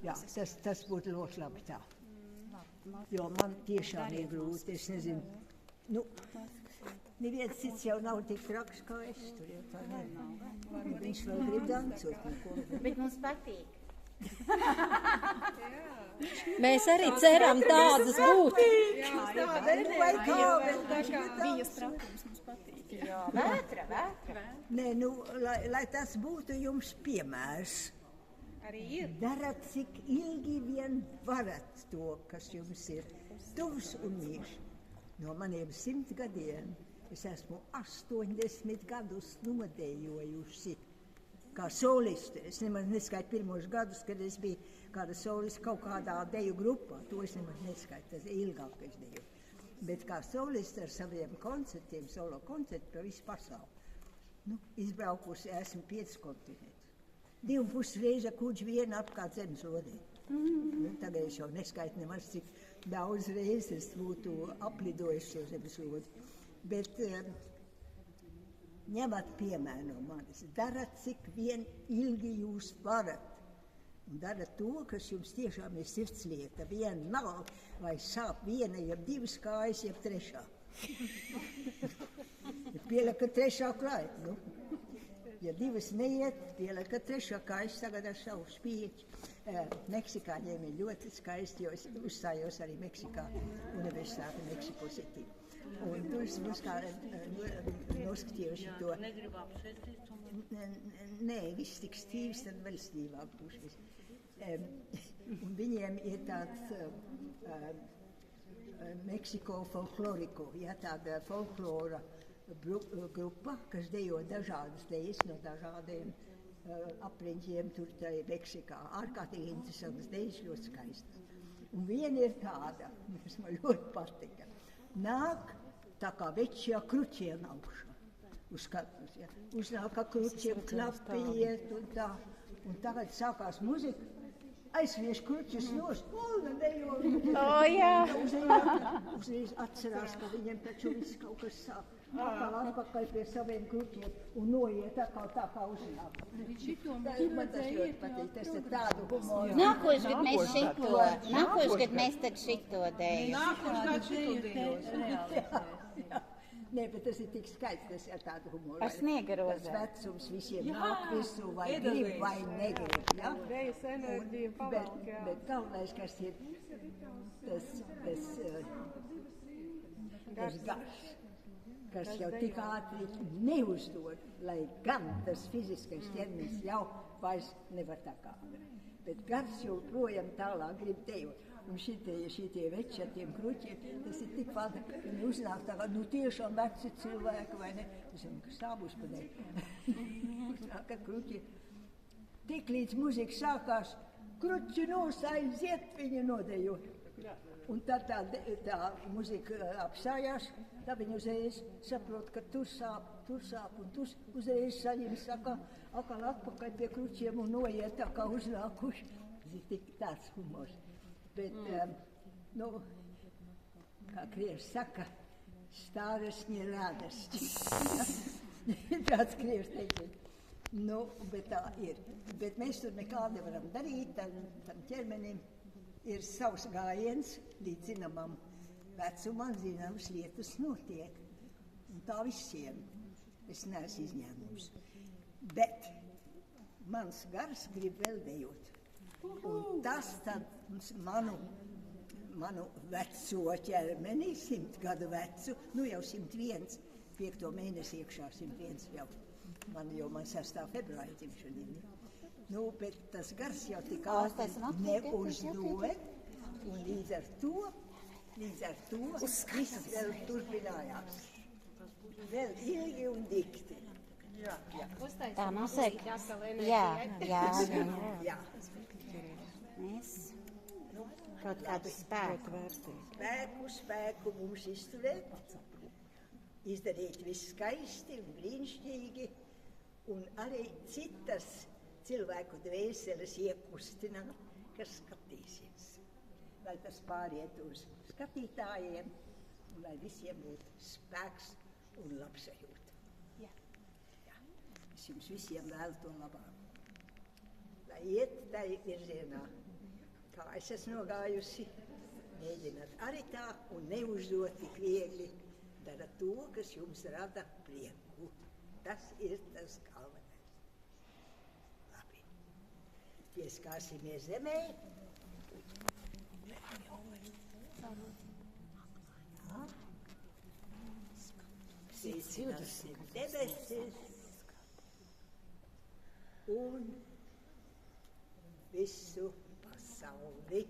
Jā, tas būtu ļoti labi tā. Jo man tiešām ir grūti, es nezinu. Nu, neviens cits jau nav tik traks kā es tur, jo tā nav. Viņš vēl grib dancot. Bet mums patīk. Mēs arī ceram tādas būt. Bija stratums mums patīk. Jā, vētra. Nē, nu, lai tas būtu jums piemērs. Arī ir. Darat, cik ilgi vien varat to, kas jums ir tuvs un mīļš. No maniem 100 gadiem es esmu 80 gadus nodējojusi kā soliste. Es nemaz neskaitu pirmos gadus, kad es biju kāda soliste kaut kādā deju grupā. To es nemaz neskaitu, tas ir ilgākais deju. Bet kā soliste ar saviem koncertiem, solo koncerti par visu pasauli. Nu, izbraukusi esmu 5 kontinentus. 2,5 reizi kuģi viena apkārt zemes lodē. Nu, tagad es jau neskaitu nemaz, cik daudz reizes es būtu aplidojis šo zemes lodi. Bet ņemat piemēru no manis. Darat, cik vien ilgi jūs varat. Un darat to, kas jums tiešām ir sirdslieta. Viena nav, vai sāp viena, jeb 2 kājas, jeb 3. Pielika 3. klāt, nu. Ja 2 neiet, pielika 3. kājas tagad ar savu spīķi. Meksikāņiem ir ļoti skaisti, jo es uzstājos arī Meksikā, Universitāte Meksiko City. Un tur es noskatījuši to. Nē, viss tik stīvs, tad vēl stīvāk būs. Un viņiem ir tāds Meksiko folkloriko, ja, tāda folklora grupa, kas dejo dažādas dejas no dažādiem apriņķiem tur Meksikā. Ārkārtīgi interesantas dejas, ļoti skaistas. Un viena ir tāda, kas man ļoti patika. Nāk tā kā večjā kruķiem augšā uz skatuves. Ja. Uznāk kā kruķiem knapi iet un tā. Un tagad sākās muzika. Aizvieš kruķus nost, un dejo. Uzreiz atcerās, ka viņiem taču viss kaut kas sāk. Atpakaļ pie saviem kruķiem un noiet tā kā uznāk. Man tas ļoti patīk, tas ir tādu humoru. Nākošais, kad mēs tad šito dēļ. Nākošais šito dēļ. Nē, bet tas ir tik skaists, tas ir tādu humoru. Ar sniegarozē. Tas vecums visiem nāk visu, vai grib, vai negrib. Ja? Rejas enerģija pavalk, jā. Bet galvenais, kas ir tas gars, kas jau tik ātri neuzdod, lai gan tas fiziskais ķermenis jau vairs nevar tā kā. Bet gars joprojām tālāk grib dejot. Un šitie veči ar tiem kruķiem, tas ir tik fanta, ka viņi uznāk tā kā, nu tiešām veci cilvēki, vai ne? Es zinu, ka stāvus padēļ. Uznāk ar kruķiem. Tik līdz muzika sākās, kruķi aiziet, viņi nodejo. Un tad tā muzika apstājās, tā viņi uzreiz saprot, ka tur sāp, un tur uzreiz saņem, saka, atkal atpakaļ pie kruķiem un noiet tā kā uznākuši. Tas ir tik tāds humors. Bet, nu, kā krievs saka, stāvesņi rādesņi. Tāds krievs teicis. Nu, bet tā ir. Bet mēs tur nekā nevaram darīt, tam ķermenim ir savs gājiens, līdz zināmam vecumam, zināmas lietas notiek. Un tā visiem. Es neesmu izņēmums. Bet mans gars grib vēl dejot. Un tas tad manu veco ķermeni, 100 gadu vecu, nu jau 101, 5. mēnesi iekšā 101 jau. Man 6. februāri dzimšanai. Nu, bet tas gars jau tik ātri neuzdod, un līdz ar to viss vēl turpinājās. Vēl ilgi un dikti. Tā mums ir. Jā. Mēs kaut kādu Spēku mums izturēt, izdarīt viss skaisti un brīnišķīgi, un arī citas cilvēku dvēseles iekustināt, kas skatīsies. Lai tas pāriet uz skatītājiem, un lai visiem būtu spēks un labsajūta. Jā. Es jums visiem vēlu to labāku. Lai iet tai virzienā. Kā es esmu nogājusi, mēģināt arī tā un neuzdot tik viegli. Dara to, kas jums rada prieku. Tas ir tas galvenais. Labi. Pieskārsimies zemē. Sveicināsim debesis un visu pasauli.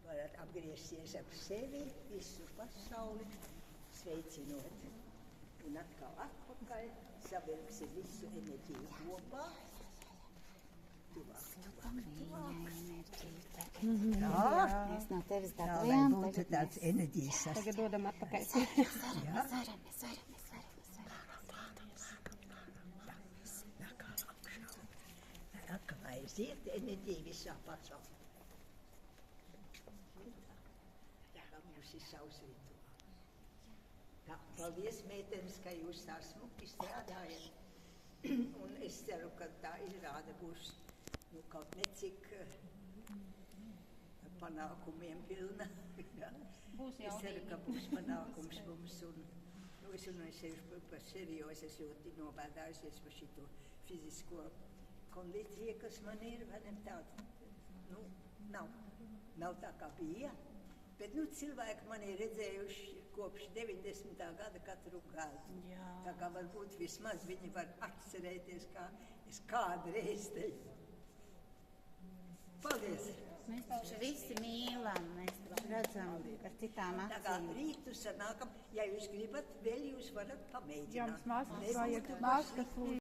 Varat apgriezties ap sevi, visu pasauli, sveicinot. Un atkal atpakaļ, savilksim visu enerģiju kopā. Tuvāk. Mēs no tevis Tā, lai dabūjām. būtu tāds enerģijas sastāvs. Tagad dodam atpakaļ. Jā. Mēs varam. Atkal aiziet enerģija visā pasaulē. Tā mums ir savs rituāls. Tā, paldies, meitenes, ka jūs tā smuki strādājat. Un es ceru, ka tā izrāde būs kaut necik panākumiem pilna. Es ceru, ka būs panākums mums. Es runāju sevi par sevi, jo es esmu ļoti nobēdājusies par šito fizisko kondīciju, kas man ir. Tāda, nav tā, kā bija. Bet cilvēki mani ir redzējuši kopš 90. gada katru gadu. Tā kā varbūt vismaz viņi var atcerēties, kā es kādreiz teicu. Paldies! Mēs taču visi mīlam, mēs taču redzam ar citām Tā kā acīm. rītu sanākam, ja jūs gribat, vēl jūs varat pamēģināt. Jums maskas Nebūtu vajag. paši. Maskas, lūdzu.